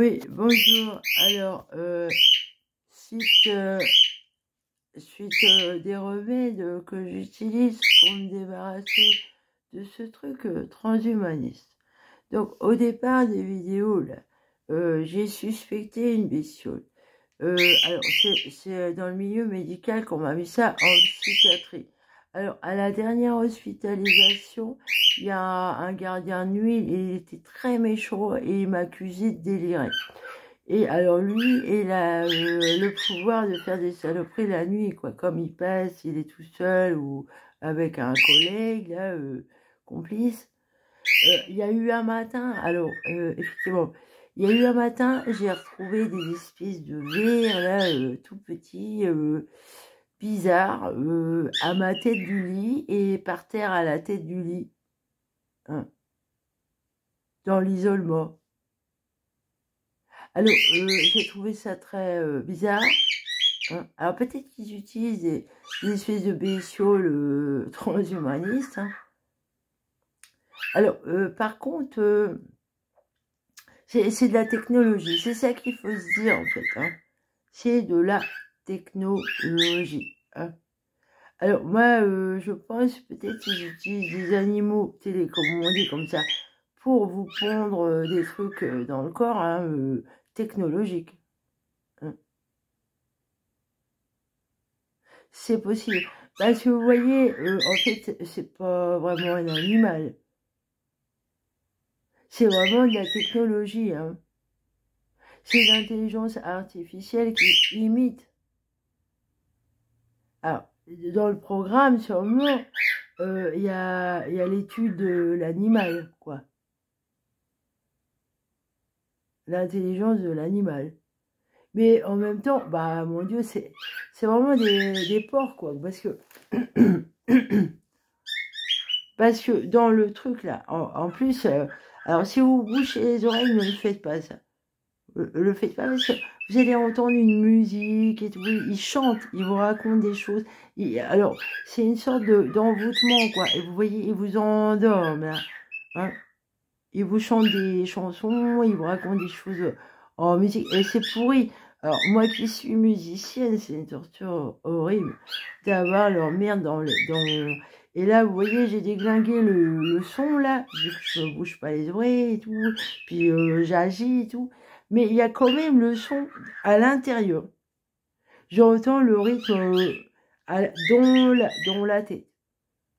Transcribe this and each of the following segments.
Oui, bonjour. Alors, suite, des remèdes que j'utilise pour me débarrasser de ce truc transhumaniste. Donc, au départ des vidéos, là, j'ai suspecté une bestiole. Alors, c'est dans le milieu médical qu'on m'a mis ça en psychiatrie. Alors, à la dernière hospitalisation, il y a un gardien de nuit, il était très méchant et il m'accusait de délirer. Et alors lui, il a le pouvoir de faire des saloperies la nuit, quoi. Comme il passe, il est tout seul ou avec un collègue, là, complice. Il y a eu un matin, alors, effectivement, il y a eu un matin, j'ai retrouvé des espèces de vers, là, tout petits, bizarres, à ma tête du lit et par terre à la tête du lit, hein, dans l'isolement. Alors, j'ai trouvé ça très bizarre. Hein. Alors, peut-être qu'ils utilisent des espèces de bestioles transhumanistes. Hein. Alors, par contre, c'est de la technologie. C'est ça qu'il faut se dire, en fait. Hein. C'est de la technologie. Hein. Alors, moi, je pense peut-être qu'ils utilisent des animaux télécommandés comme ça pour vous pondre des trucs dans le corps, hein, technologiques. Hein. C'est possible. Parce que vous voyez, en fait, c'est pas vraiment un animal. C'est vraiment de la technologie. Hein. C'est l'intelligence artificielle qui imite. Alors, dans le programme, sûrement, il y a l'étude de l'animal, quoi. L'intelligence de l'animal. Mais en même temps, bah, mon Dieu, c'est vraiment des porcs, quoi. Parce que dans le truc, là, en plus, alors si vous bouchez les oreilles, ne le faites pas, ça. Le faites pas parce que vous allez entendre une musique et tout. Ils chantent, ils vous racontent des choses. Alors, c'est une sorte d'envoûtement, quoi. Et vous voyez, ils vous endorment, là. Hein. Ils vous chantent des chansons, ils vous racontent des choses en musique. Et c'est pourri. Alors, moi qui suis musicienne, c'est une torture horrible d'avoir leur merde Et là, vous voyez, j'ai déglingué le son, là, vu que je ne bouge pas les oreilles et tout, puis j'agis et tout. Mais il y a quand même le son à l'intérieur. J'entends le rythme dans la tête.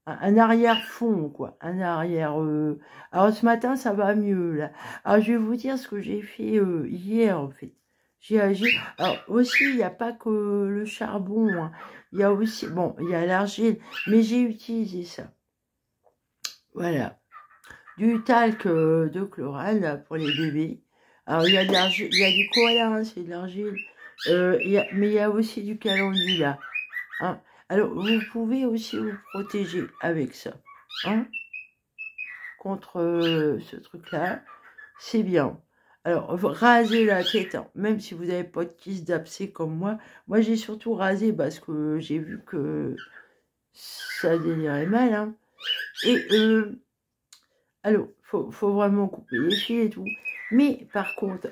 Un arrière-fond, quoi. Un arrière... Alors, ce matin, ça va mieux, là. Alors, je vais vous dire ce que j'ai fait hier, en fait. J'ai agi... Alors, aussi, il n'y a pas que le charbon. Hein. Il y a aussi... Bon, il y a l'argile. Mais j'ai utilisé ça. Voilà. Du talc de chlorane, là, pour les bébés. Alors, il y a de l'argile... Il y a du koala, hein, c'est de l'argile. Mais il y a aussi du calendula. Hein. Alors, vous pouvez aussi vous protéger avec ça. Hein, contre ce truc-là. C'est bien. Alors, raser la tête, hein, même si vous n'avez pas de kiss d'abcès comme moi. Moi, j'ai surtout rasé parce que j'ai vu que ça délirait mal. Hein. Et, alors, faut vraiment couper les fils et tout. Mais, par contre,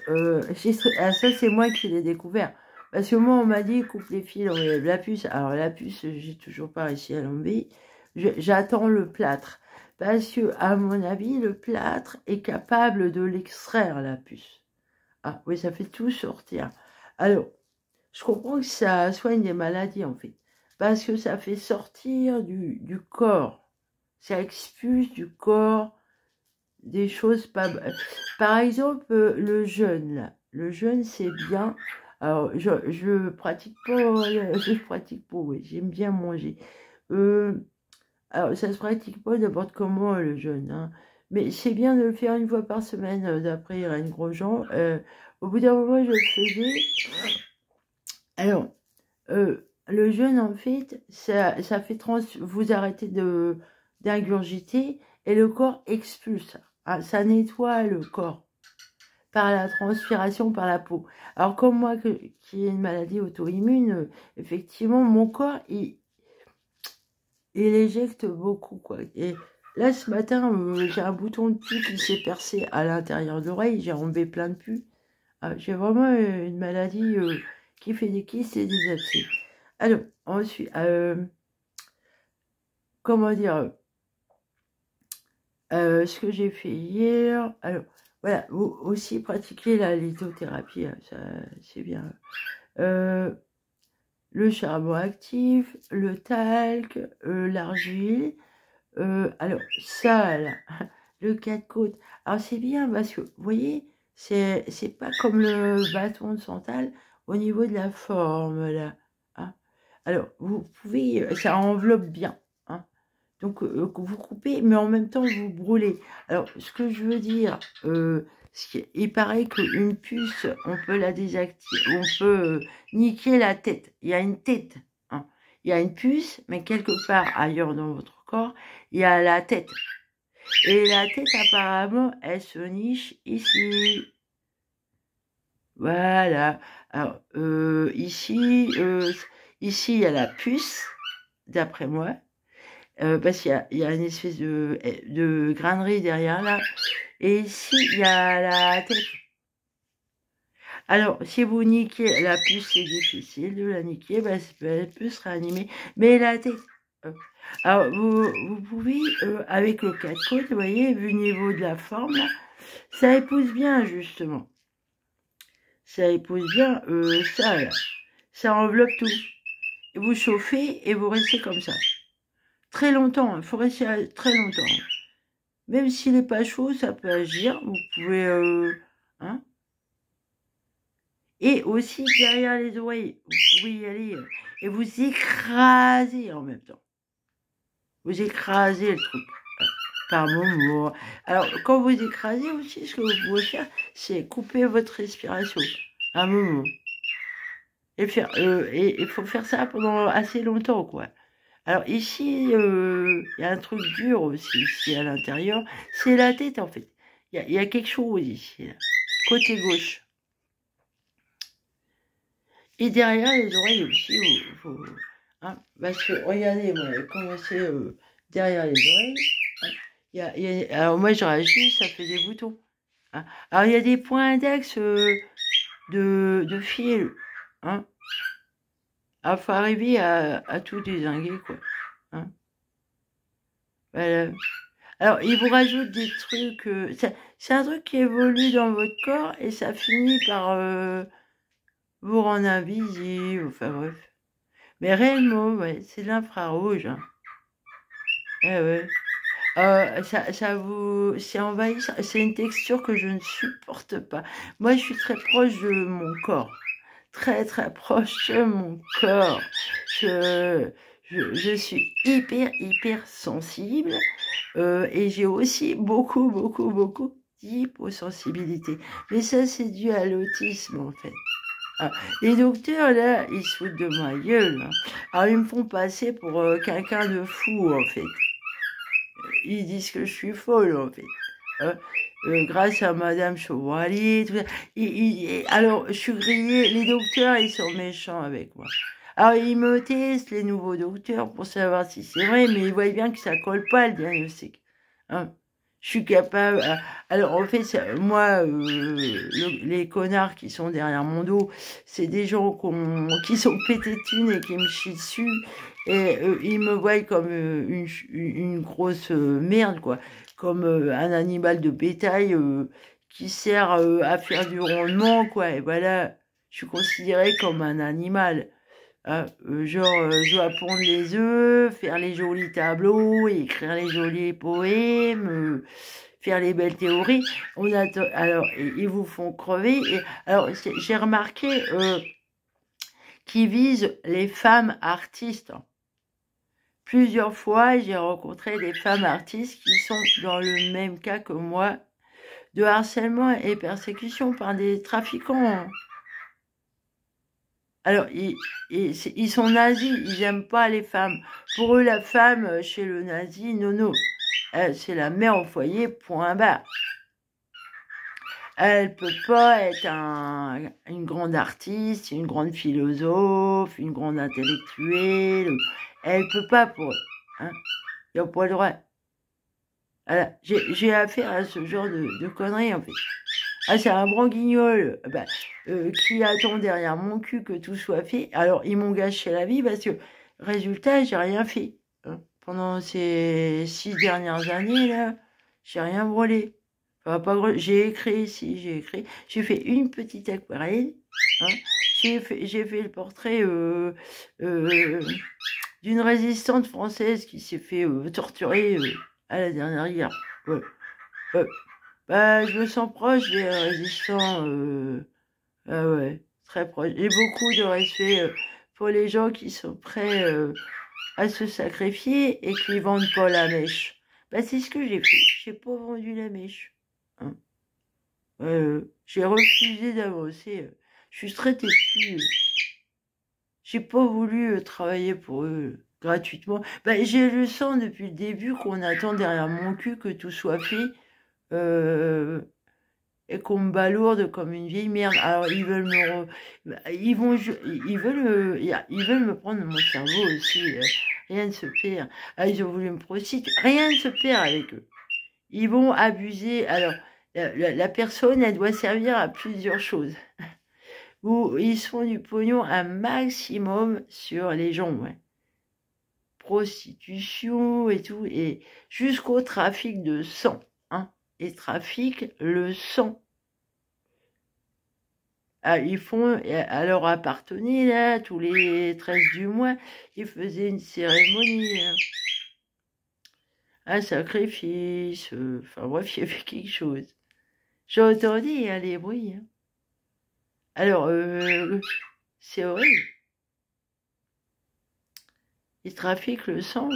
ça, c'est moi qui l'ai découvert. Parce que moi, on m'a dit, coupe les fils, enlève la puce. Alors, la puce, j'ai toujours pas réussi à l'enlever. J'attends le plâtre. Parce que, à mon avis, le plâtre est capable de l'extraire, la puce. Ah, oui, ça fait tout sortir. Alors, je comprends que ça soigne des maladies, en fait. Parce que ça fait sortir du corps. Ça expulse du corps des choses pas... Par exemple, le jeûne, là. Le jeûne, c'est bien. Alors, je pratique pas, oui, j'aime bien manger. Alors, ça se pratique pas n'importe comment, le jeûne, hein. Mais c'est bien de le faire une fois par semaine, d'après Irène Grosjean. Au bout d'un moment, je le faisais. Alors, le jeûne, en fait, ça fait vous arrêtez d'ingurgiter et le corps expulse. Ah, ça nettoie le corps par la transpiration, par la peau. Alors, comme moi, qui ai une maladie auto-immune, effectivement, mon corps, il éjecte beaucoup, quoi. Et là, ce matin, j'ai un bouton de pus qui s'est percé à l'intérieur de l'oreille. J'ai enlevé plein de pus. J'ai vraiment une maladie qui fait des kystes et des abcès. Alors, ensuite, comment dire, ce que j'ai fait hier, alors, voilà, vous aussi pratiquer la lithothérapie, ça, c'est bien. Le charbon actif, le talc, l'argile, alors ça, là, le 4 côtes, alors c'est bien parce que, vous voyez, c'est pas comme le bâton de santal au niveau de la forme, là. Hein. Alors, vous pouvez, ça enveloppe bien. Hein. Donc, vous coupez, mais en même temps, vous brûlez. Alors, ce que je veux dire, il paraît qu'une puce, on peut la désactiver, on peut niquer la tête. Il y a une tête. Hein. Il y a une puce, mais quelque part ailleurs dans votre corps, il y a la tête. Et la tête, apparemment, elle se niche ici. Voilà. Alors, ici, ici, il y a la puce, d'après moi. Parce qu'il y a une espèce de grainerie derrière là. Et ici, il y a la tête. Alors, si vous niquez la puce, c'est difficile de la niquer, elle peut se réanimer. Mais la tête. Alors, vous pouvez, avec le 4 côtes, vous voyez, vu le niveau de la forme, là, ça épouse bien, justement. Ça épouse bien ça, là. Ça enveloppe tout. Et vous chauffez et vous restez comme ça. Très longtemps, il faut rester très longtemps. Même s'il n'est pas chaud, ça peut agir. Vous pouvez... hein. Et aussi, derrière les oreilles, vous pouvez y aller et vous écraser en même temps. Vous écrasez le truc. Par moment. Alors, quand vous écrasez aussi, ce que vous pouvez faire, c'est couper votre respiration. Un moment. Et il faut faire ça pendant assez longtemps, quoi. Alors ici, il y a un truc dur aussi, ici à l'intérieur. C'est la tête, en fait. Il y a quelque chose ici, là. Côté gauche. Et derrière les oreilles aussi, hein, parce que, regardez, moi, comment c'est derrière les oreilles. Hein, alors moi, je réagis, ça fait des boutons. Hein. Alors, il y a des points index de fil. Hein. Alors, il faut arriver à tout dézinguer, quoi. Hein. Voilà. Alors, il vous rajoute des trucs... c'est un truc qui évolue dans votre corps et ça finit par vous rendre invisible, enfin bref. Mais réellement, ouais, c'est de l'infrarouge. Hein. Eh ouais. Ça vous... C'est envahissant. C'est une texture que je ne supporte pas. Moi, je suis très proche de mon corps. Très, très proche de mon corps. Je suis hyper sensible. Et j'ai aussi beaucoup d'hyposensibilité. Mais ça, c'est dû à l'autisme, en fait. Ah, les docteurs, là, ils se foutent de ma gueule. Hein. Alors, ils me font passer pour quelqu'un de fou, en fait. Ils disent que je suis folle, en fait. Grâce à Madame Chevalier, tout ça. Alors, je suis grillée. Les docteurs, ils sont méchants avec moi. Alors, ils me testent, les nouveaux docteurs, pour savoir si c'est vrai, mais ils voient bien que ça colle pas, le diagnostic. Hein. Je suis capable... Alors, en fait, moi, les connards qui sont derrière mon dos, c'est des gens qui sont pétés de thunes et qui me chient dessus. Et ils me voient comme une grosse merde, quoi. Comme un animal de bétail qui sert à faire du rendement, quoi. Et voilà, je suis considérée comme un animal. Genre, je dois pondre les œufs, faire les jolis tableaux, écrire les jolis poèmes, faire les belles théories. Alors, ils vous font crever. Et, alors, j'ai remarqué qu'ils visent les femmes artistes. Plusieurs fois, j'ai rencontré des femmes artistes qui sont dans le même cas que moi, de harcèlement et persécution par des trafiquants. Alors, ils sont nazis, ils n'aiment pas les femmes. Pour eux, la femme, chez le nazi, non. C'est la mère au foyer, point barre. Elle peut pas être une grande artiste, une grande philosophe, une grande intellectuelle. Elle peut pas pour eux. Hein. Ils n'ont pas le droit. Voilà. J'ai affaire à ce genre de conneries, en fait. Ah, c'est un branguignol qui attend derrière mon cul que tout soit fait. Alors, ils m'ont gâché la vie parce que, résultat, j'ai rien fait. Hein. Pendant ces 6 dernières années, là, j'ai rien brûlé. Enfin, pas j'ai écrit, si, j'ai écrit. J'ai fait une petite aquarelle. Hein. J'ai fait le portrait d'une résistante française qui s'est fait torturer à la dernière guerre. Ouais. Bah, je me sens proche des résistants. Ah ouais, très proche. J'ai beaucoup de respect pour les gens qui sont prêts à se sacrifier et qui vendent pas la mèche. Bah, c'est ce que j'ai fait. J'ai pas vendu la mèche. Hein. J'ai refusé d'avancer. Je suis très têtue. J'ai pas voulu travailler pour eux gratuitement. Bah, j'ai le sens depuis le début qu'on attend derrière mon cul que tout soit fait. Et qu'on me balourde comme une vieille merde. Alors ils veulent ils veulent me prendre mon cerveau aussi. Rien ne se perd. Ah, ils ont voulu me prostituer. Rien ne se perd avec eux. Ils vont abuser. Alors la personne, elle doit servir à plusieurs choses. Où ils se font du pognon un maximum sur les gens. Ouais. Prostitution et tout, et jusqu'au trafic de sang. Hein. Et trafiquent le sang. Ah, ils font, à leur appartenait, là, tous les 13 du mois, ils faisaient une cérémonie, hein. Un sacrifice, enfin bref, il y avait quelque chose. J'ai entendu hein, les bruits. Hein. Alors, c'est horrible. Ils trafiquent le sang.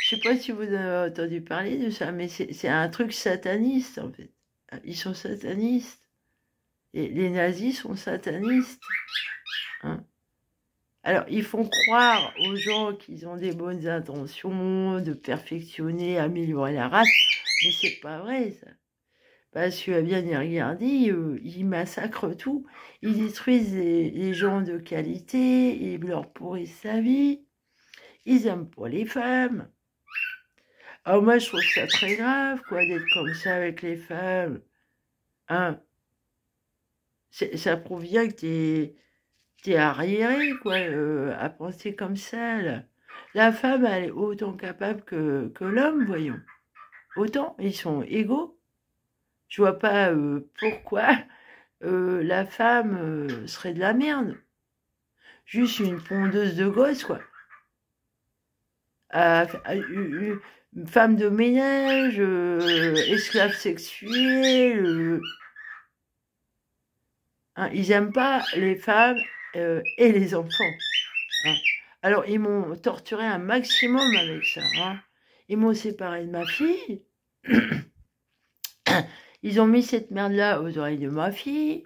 Je sais pas si vous avez entendu parler de ça, mais c'est un truc sataniste, en fait. Ils sont satanistes. Et les nazis sont satanistes. Hein. Alors, ils font croire aux gens qu'ils ont des bonnes intentions, de perfectionner, améliorer la race, mais c'est pas vrai, ça. Parce qu'à bien y regarder, ils massacrent tout. Ils détruisent les gens de qualité, ils leur pourrissent sa vie. Ils aiment pas les femmes. Alors moi, je trouve ça très grave, quoi, d'être comme ça avec les femmes. Hein. Ça prouve bien que t'es arriéré, quoi, à penser comme ça, là. La femme, elle est autant capable que l'homme, voyons. Autant, ils sont égaux. Je vois pas pourquoi la femme serait de la merde. Juste une pondeuse de gosse, quoi. Une femme de ménage, esclave sexuelle. Hein, ils aiment pas les femmes et les enfants. Hein. Alors, ils m'ont torturé un maximum avec ça. Hein. Ils m'ont séparé de ma fille. Ils ont mis cette merde-là aux oreilles de ma fille.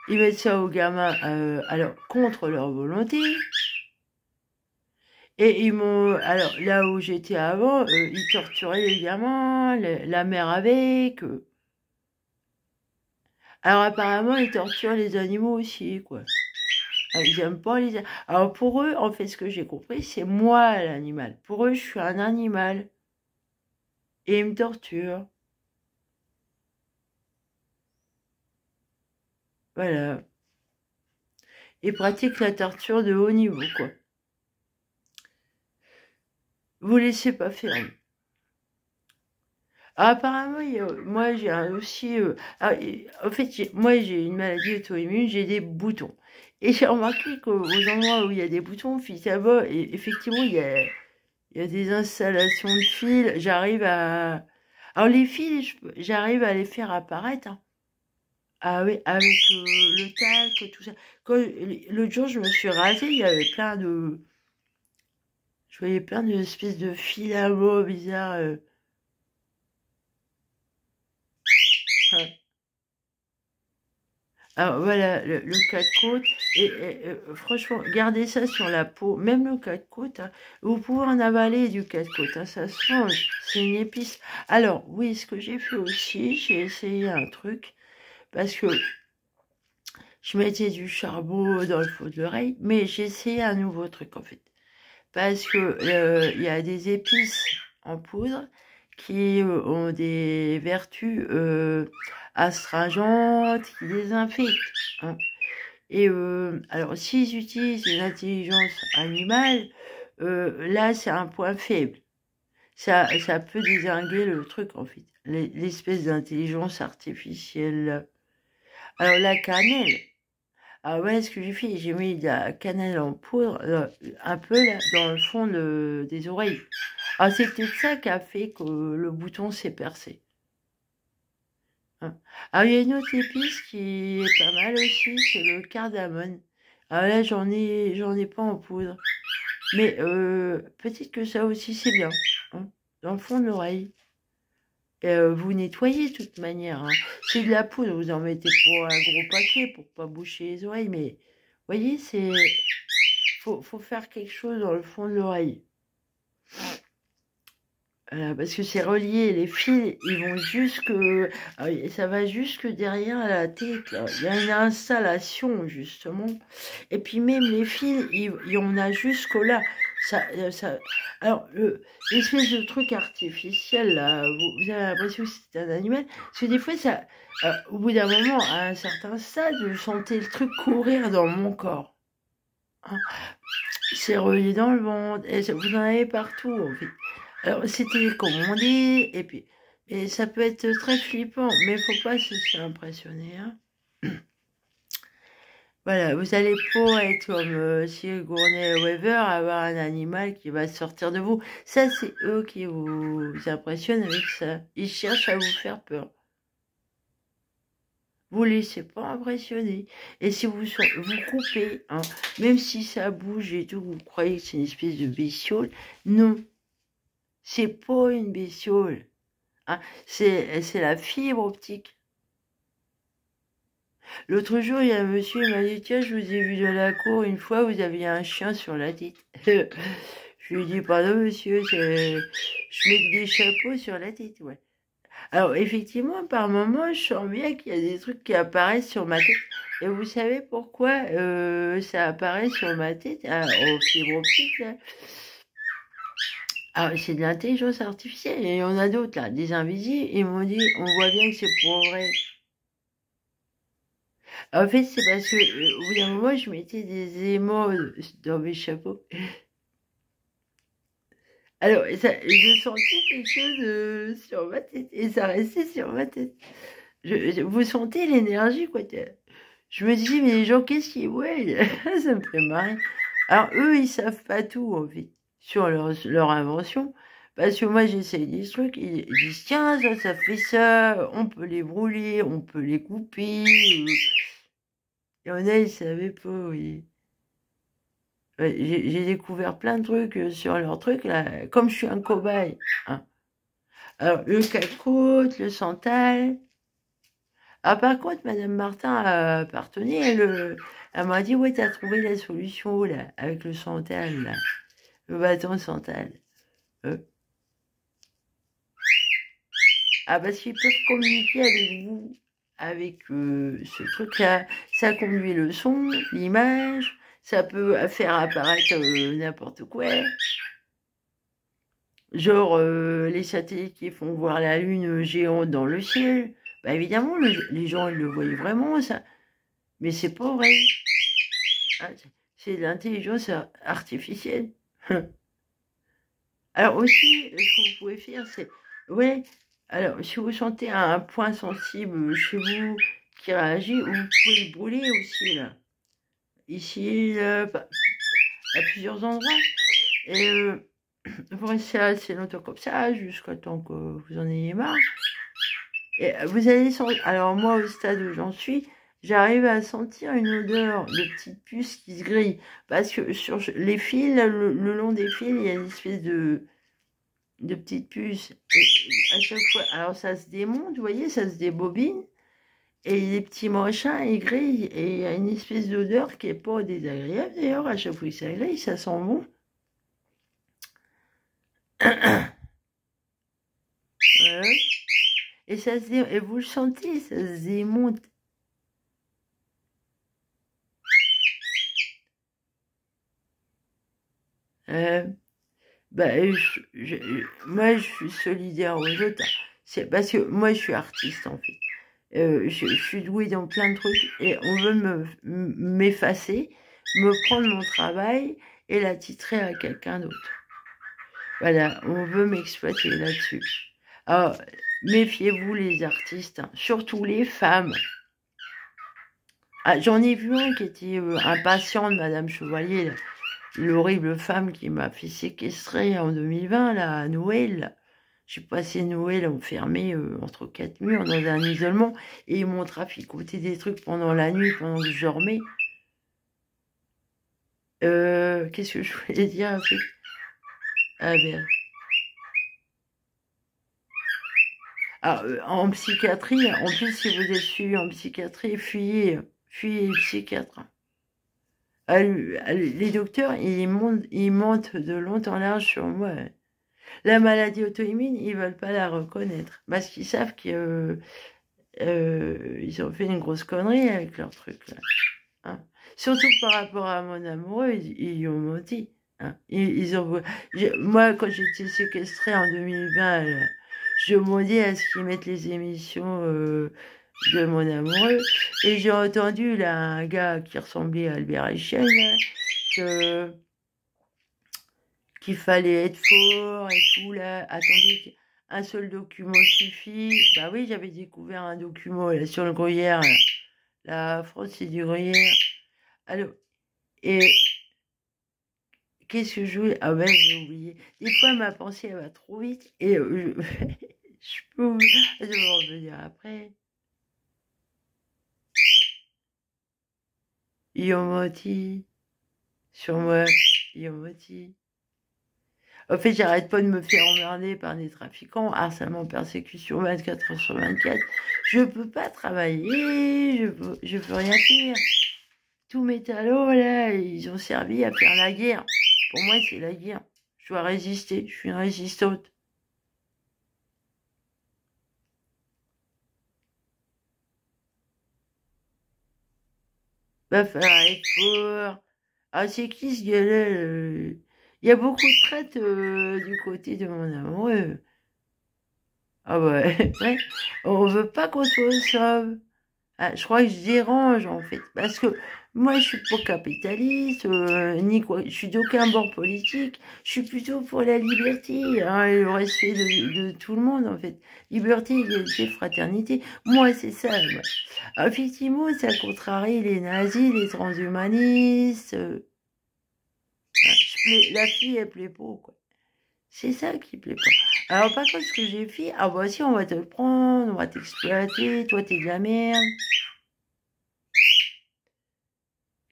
Ils mettent ça aux gamins alors, contre leur volonté. Et ils m'ont... Alors, là où j'étais avant, ils torturaient les gamins, la mère avec. Alors, apparemment, ils torturent les animaux aussi, quoi. Ils n'aiment pas les... Alors, pour eux, en fait, ce que j'ai compris, c'est moi l'animal. Pour eux, je suis un animal. Et ils me torturent. Voilà. Ils pratiquent la torture de haut niveau, quoi. Vous laissez pas faire. Apparemment, moi, j'ai aussi... en fait, moi, j'ai une maladie auto-immune, j'ai des boutons. Et j'ai remarqué qu'aux endroits où il y a des boutons, là-bas, et effectivement, il y a des installations de fils. J'arrive à... Alors, les fils, j'arrive à les faire apparaître. Hein. Ah oui, avec le talc, tout ça. L'autre jour, je me suis rasée, il y avait plein de... Je voyais plein d'espèces de filaments bizarres. Alors voilà, le cas de côte, et franchement, gardez ça sur la peau, même le cas de côte, hein, vous pouvez en avaler du cas de côte, hein, ça se mange, c'est une épice. Alors oui, ce que j'ai fait aussi, j'ai essayé un truc, parce que je mettais du charbon dans le fond de l'oreille, mais j'ai essayé un nouveau truc en fait, parce que il y a des épices en poudre qui ont des vertus astringentes, qui désinfectent. Hein. Et alors, s'ils utilisent une intelligence animale, là, c'est un point faible. Ça peut dézinguer le truc, en fait. L'espèce d'intelligence artificielle. Alors, la cannelle. Ah ouais, ce que j'ai fait, j'ai mis de la cannelle en poudre, un peu là, dans le fond des oreilles. Ah, c'est peut-être ça qui a fait que le bouton s'est percé. Hein. Alors, il y a une autre épice qui est pas mal aussi, c'est le cardamone. Ah là, j'en ai pas en poudre. Mais peut-être que ça aussi, c'est bien. Hein, dans le fond de l'oreille. Vous nettoyez de toute manière. Hein. C'est de la poudre, vous en mettez pour un gros paquet pour pas boucher les oreilles. Mais vous voyez, faut faire quelque chose dans le fond de l'oreille. Parce que c'est relié, les fils, ils vont ça va jusque derrière la tête, là. Il y a une installation, justement. Et puis même les fils, il y en a jusque là. Alors, l'espèce de truc artificiel, là, vous avez l'impression que c'est un animal. Parce que des fois, au bout d'un moment, à un certain stade, je sentais le truc courir dans mon corps. Hein. C'est relié dans le ventre, et vous en avez partout, en fait. Alors, c'est télécommandé, et ça peut être très flippant, mais il faut pas se laisser impressionner. Hein. Voilà, vous allez pas être comme Sigourney Weaver, avoir un animal qui va sortir de vous. Ça, c'est eux qui vous impressionnent avec ça. Ils cherchent à vous faire peur. Vous laissez pas impressionner. Et si vous coupez, hein, même si ça bouge et tout, vous croyez que c'est une espèce de bestiole, non. C'est pas une bestiole. Hein, c'est la fibre optique. L'autre jour, il y a un monsieur, il m'a dit, tiens, je vous ai vu dans la cour une fois, vous aviez un chien sur la tête. Je lui ai dit, pardon, monsieur, je mets des chapeaux sur la tête, ouais. Alors, effectivement, par moment, je sens bien qu'il y a des trucs qui apparaissent sur ma tête. Et vous savez pourquoi ça apparaît sur ma tête, au fibre optique, là? Ah, c'est de l'intelligence artificielle. Et il y en a d'autres, là, des invisibles. Ils m'ont dit, on voit bien que c'est pour vrai. En fait, c'est parce que, au bout d'un moment, je mettais des émaux dans mes chapeaux. Alors, je sentais quelque chose sur ma tête. Et ça restait sur ma tête. Vous sentez l'énergie, quoi. Je me dis, mais les gens, qu'est-ce qu'ils voient? Ça me fait marrer. Alors, eux, ils savent pas tout, en fait, sur leur invention. Parce que moi, j'essaye des trucs, ils disent, tiens, ça fait ça, on peut les brûler, on peut les couper. Il y en a, ils savaient pas, oui. Ouais, j'ai découvert plein de trucs sur leur truc, là, comme je suis un cobaye. Hein. Alors, le cacahuète, le santal. Ah, par contre, Madame Martin Partoni, elle m'a dit, ouais, t'as trouvé la solution, là, avec le santal, là, le bâton santal. Ah, parce qu'ils peuvent communiquer avec vous, avec ce truc-là. Ça conduit le son, l'image, ça peut faire apparaître n'importe quoi. Genre les satellites qui font voir la lune géante dans le ciel. Bah évidemment, les gens, ils le voient vraiment, ça. Mais c'est pas vrai. Ah, c'est de l'intelligence artificielle. Alors aussi, ce que vous pouvez faire, c'est... Ouais, alors si vous sentez un point sensible chez vous qui réagit, vous pouvez le brûler aussi, là. Ici, là, à plusieurs endroits. Et vous restez assez longtemps comme ça, jusqu'à temps que vous en ayez marre. Et vous allez sentir... Alors moi, au stade où j'en suis, j'arrive à sentir une odeur de petite puce qui se grille. Parce que sur les fils, le long des fils, il y a une espèce de petites puces. Et à chaque fois, alors ça se démonte, vous voyez, ça se débobine. Et les petits machins, ils grillent. Et il y a une espèce d'odeur qui est pas désagréable. D'ailleurs, à chaque fois que ça grille, ça sent bon. Voilà. Et vous le sentez, ça se démonte. Ben, moi, je suis solidaire aux autres. C'est parce que moi, je suis artiste, en fait. Je suis douée dans plein de trucs et on veut m'effacer, me prendre mon travail et l'attitrer à quelqu'un d'autre. Voilà, on veut m'exploiter là-dessus. Alors, méfiez-vous les artistes, hein, surtout les femmes. Ah, j'en ai vu un qui était un patient de Madame Chevalier, l'horrible femme qui m'a fait séquestrer en 2020, là, à Noël. J'ai passé Noël enfermé entre quatre murs dans un isolement et ils m'ont traficoté des trucs pendant la nuit, pendant que je dormais. Qu'est-ce que je voulais dire en fait? Ah bien. Alors, en psychiatrie, en plus, si vous êtes suivi en psychiatrie, fuyez les psychiatres. Les docteurs, ils mentent de long en large sur moi. La maladie auto-immune, ils veulent pas la reconnaître parce qu'ils savent qu'ils ont fait une grosse connerie avec leur truc là. Hein. Surtout par rapport à mon amoureux, ils ont menti. Hein. Moi, quand j'étais séquestrée en 2020, je demandais à ce qu'ils mettent les émissions de mon amoureux. Et j'ai entendu là un gars qui ressemblait à Albert Einstein, là, qu'il fallait être fort et tout là. Attendez, un seul document suffit. Bah oui, j'avais découvert un document là sur le gruyère. Là. La France, c'est du gruyère. Alors, et qu'est-ce que je voulais? Ah ben, j'ai oublié. Des fois, ma pensée, elle va trop vite et je peux je vais en revenir après. Ils ont menti sur moi. Ils ont menti. En fait, j'arrête pas de me faire emmerder par des trafiquants, harcèlement, persécution 24 heures sur 24. Je peux pas travailler, je peux rien faire. Tous mes talents, là, ils ont servi à faire la guerre. Pour moi, c'est la guerre. Je dois résister, je suis une résistante. Va falloir être fort. Ah, c'est qui ce gars-là? Il y a beaucoup de traite du côté de mon amoureux. Ah ouais, ouais. On veut pas qu'on soit sauve. Ah, je crois que je dérange en fait, parce que moi je suis pas capitaliste, ni quoi, je suis d'aucun bord politique, je suis plutôt pour la liberté, hein, et le respect de tout le monde en fait. Liberté, égalité, fraternité, moi c'est ça. Moi. Effectivement, ça contrarie les nazis, les transhumanistes. La fille elle plaît pas quoi. C'est ça qui plaît pas. Alors par contre ce que j'ai fait, ah bah si on va te le prendre, on va t'exploiter, toi t'es de la merde.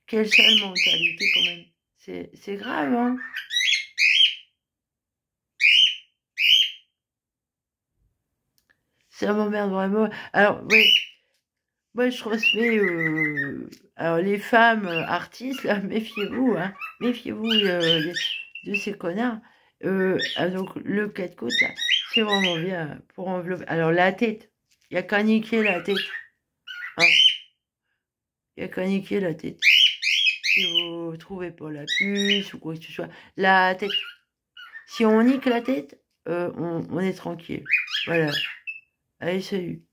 Quelle sale mentalité quand même. C'est grave, hein. Ça m'emmerde vraiment. Alors, oui, moi je transmets... alors, les femmes artistes, là, méfiez-vous, hein. Méfiez-vous de ces connards. Donc, le 4 côtes, là, c'est vraiment bien pour envelopper. Alors, la tête, il n'y a qu'à niquer la tête. Hein. Il n'y a qu'à niquer la tête. Si vous trouvez pas la puce ou quoi que ce soit. La tête. Si on nique la tête, on est tranquille. Voilà. Allez, salut.